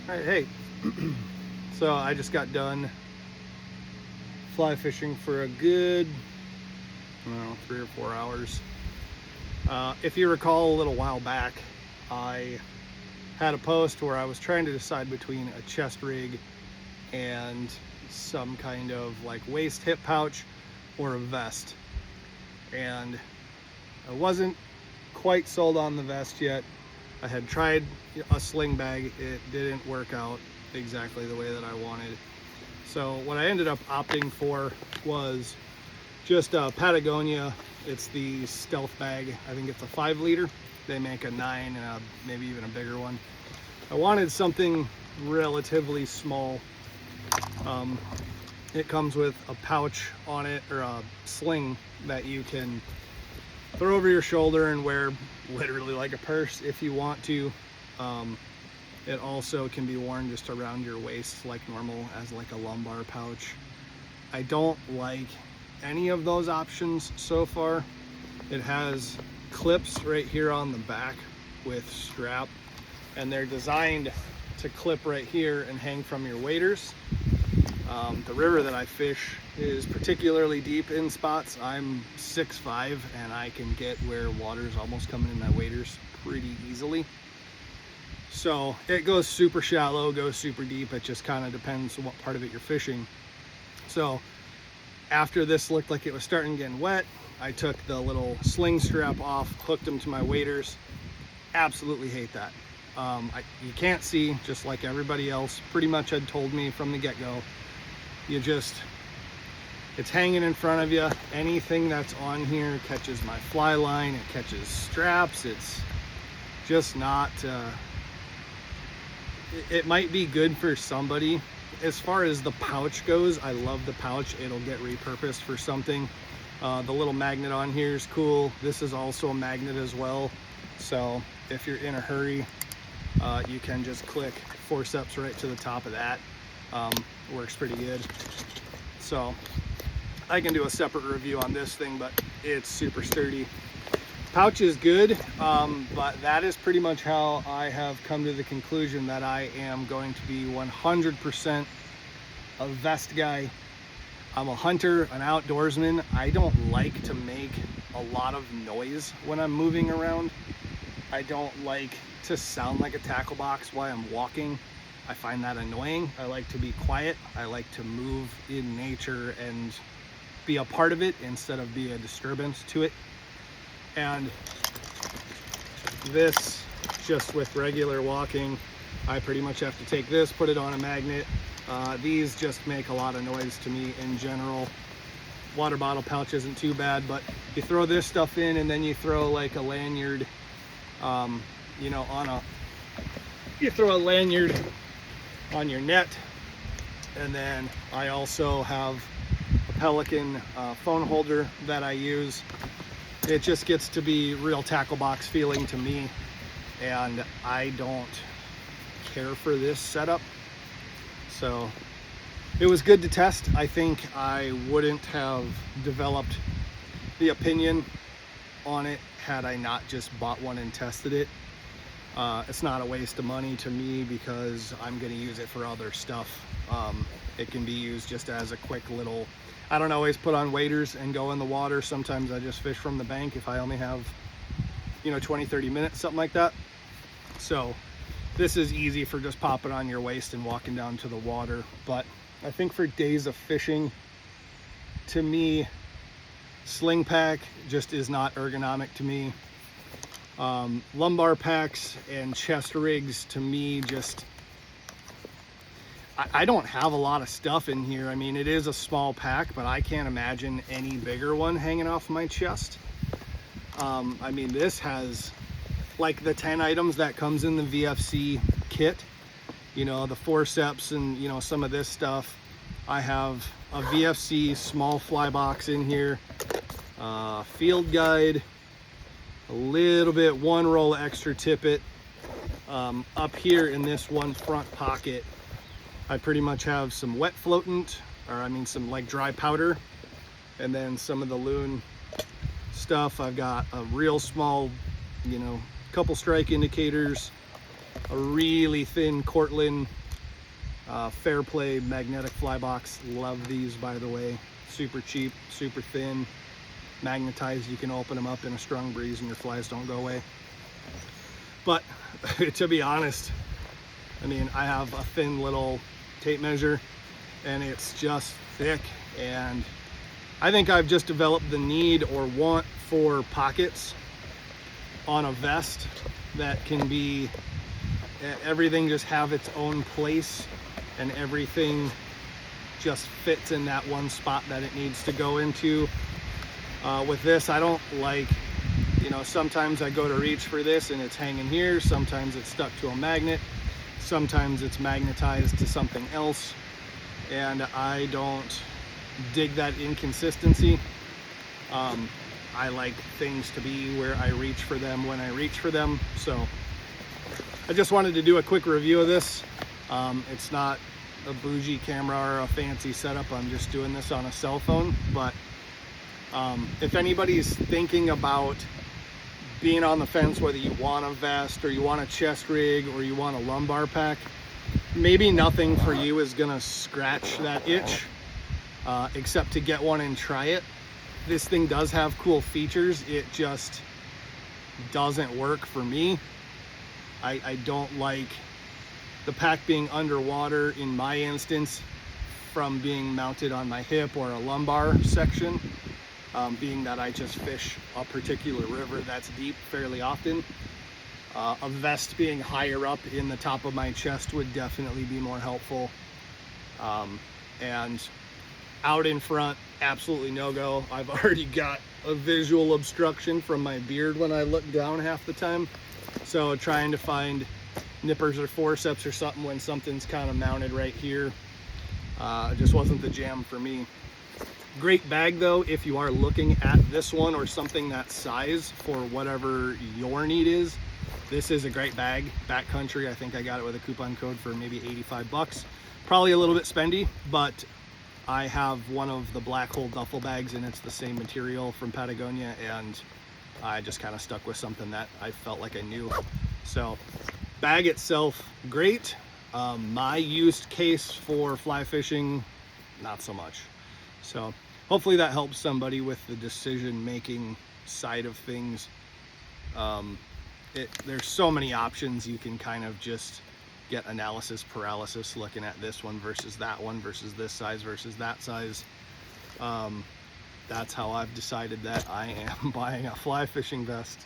All right, hey. So I just got done fly fishing for a good, I don't know, 3 or 4 hours. If you recall, a little while back, I had a post where I was trying to decide between a chest rig and some kind of like waist hip pouch or a vest. And I wasn't quite sold on the vest yet. I had tried a sling bag. It didn't work out exactly the way that I wanted. So what I ended up opting for was just a Patagonia. It's the stealth bag. I think it's a 5 liter. They make a 9 and maybe even a bigger one. I wanted something relatively small. It comes with a pouch on it, or a sling that you can throw over your shoulder and wear literally like a purse if you want to. It also can be worn just around your waist like normal as like a lumbar pouch. I don't like any of those options so far. It has clips right here on the back with strap, and they're designed to clip right here and hang from your waders. The river that I fish is particularly deep in spots. I'm 6'5" and I can get where water's almost coming in my waders pretty easily. So it goes super shallow, goes super deep. It just kind of depends on what part of it you're fishing. So after this looked like it was starting getting wet, I took the little sling strap off, hooked them to my waders. Absolutely hate that. You can't see, just like everybody else pretty much had told me from the get-go. It's hanging in front of you. Anything that's on here catches my fly line, it catches straps. It's just not, it might be good for somebody. As far as the pouch goes, I love the pouch. It'll get repurposed for something. The little magnet on here is cool. This is also a magnet as well. So if you're in a hurry, you can just click forceps right to the top of that. Works pretty good. So I can do a separate review on this thing, but it's super sturdy. Pouch is good, but that is pretty much how I have come to the conclusion that I am going to be 100% a vest guy. I'm a hunter, an outdoorsman. I don't like to make a lot of noise when I'm moving around. I don't like to sound like a tackle box while I'm walking. I find that annoying. I like to be quiet. I like to move in nature and be a part of it instead of be a disturbance to it. And this, just with regular walking, I pretty much have to take this, put it on a magnet. These just make a lot of noise to me in general. Water bottle pouch isn't too bad, but you throw this stuff in and then you throw like a lanyard, you throw a lanyard on your net. And then I also have a Pelican phone holder that I use. It just gets to be real tackle box feeling to me, and I don't care for this setup. So it was good to test. I think I wouldn't have developed the opinion on it had I not just bought one and tested it. It's not a waste of money to me because I'm going to use it for other stuff. It can be used just as a quick little, I don't always put on waders and go in the water. Sometimes I just fish from the bank if I only have 20-30 minutes, something like that. So this is easy for just popping on your waist and walking down to the water. But I think for days of fishing, to me, sling pack just is not ergonomic to me. Lumbar packs and chest rigs to me just, I don't have a lot of stuff in here. I mean, it is a small pack, but I can't imagine any bigger one hanging off my chest. I mean, this has like the 10 items that comes in the VFC kit, the forceps and some of this stuff. I have a VFC small fly box in here, field guide, a little bit, one roll of extra tippet. Up here in this one front pocket, I pretty much have some wet floatant, some like dry powder, and then some of the loon stuff. I've got a real small, couple strike indicators, a really thin Cortland Fairplay magnetic fly box. Love these, by the way. Super cheap, super thin, magnetized. You can open them up in a strong breeze and your flies don't go away. But to be honest, I mean, I have a thin little tape measure and it's just thick, and I think I've just developed the need or want for pockets on a vest that can be, everything just have its own place and everything just fits in that one spot that it needs to go into. With this, I don't like, you know, sometimes I go to reach for this and it's hanging here, sometimes it's stuck to a magnet, sometimes it's magnetized to something else, and I don't dig that inconsistency. I like things to be where I reach for them when I reach for them. So I just wanted to do a quick review of this. It's not a bougie camera or a fancy setup. I'm just doing this on a cell phone. But if anybody's thinking about being on the fence, whether you want a vest or you want a chest rig or you want a lumbar pack, maybe nothing for you is gonna scratch that itch, except to get one and try it. This thing does have cool features. It just doesn't work for me. I don't like the pack being underwater in my instance, from being mounted on my hip or a lumbar section, being that I just fish a particular river that's deep fairly often. A vest being higher up in the top of my chest would definitely be more helpful. And out in front, absolutely no go. I've already got a visual obstruction from my beard when I look down half the time. So trying to find nippers or forceps or something when something's kind of mounted right here, just wasn't the jam for me. Great bag though, if you are looking at this one or something that size for whatever your need is. This is a great bag. Backcountry, I think I got it with a coupon code for maybe 85 bucks. Probably a little bit spendy, but I have one of the black hole duffel bags and it's the same material from Patagonia, and I just kind of stuck with something that I felt like I knew. So bag itself, great. My used case for fly fishing, not so much. So hopefully that helps somebody with the decision making side of things. There's so many options. You can kind of just get analysis paralysis looking at this one versus that one versus this size versus that size. That's how I've decided that I am buying a fly fishing vest.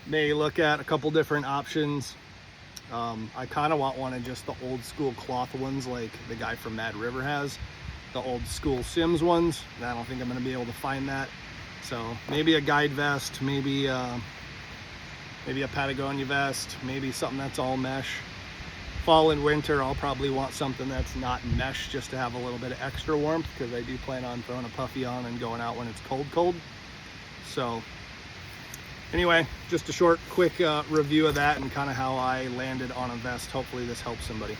May look at a couple different options. I kind of want one of just the old school cloth ones like the guy from Mad River has, the old school Sims ones. I don't think I'm going to be able to find that. So maybe a guide vest, maybe a Patagonia vest, maybe something that's all mesh. Fall and winter, I'll probably want something that's not mesh just to have a little bit of extra warmth, because I do plan on throwing a puffy on and going out when it's cold. So anyway, just a short, quick review of that and kind of how I landed on a vest. Hopefully this helps somebody.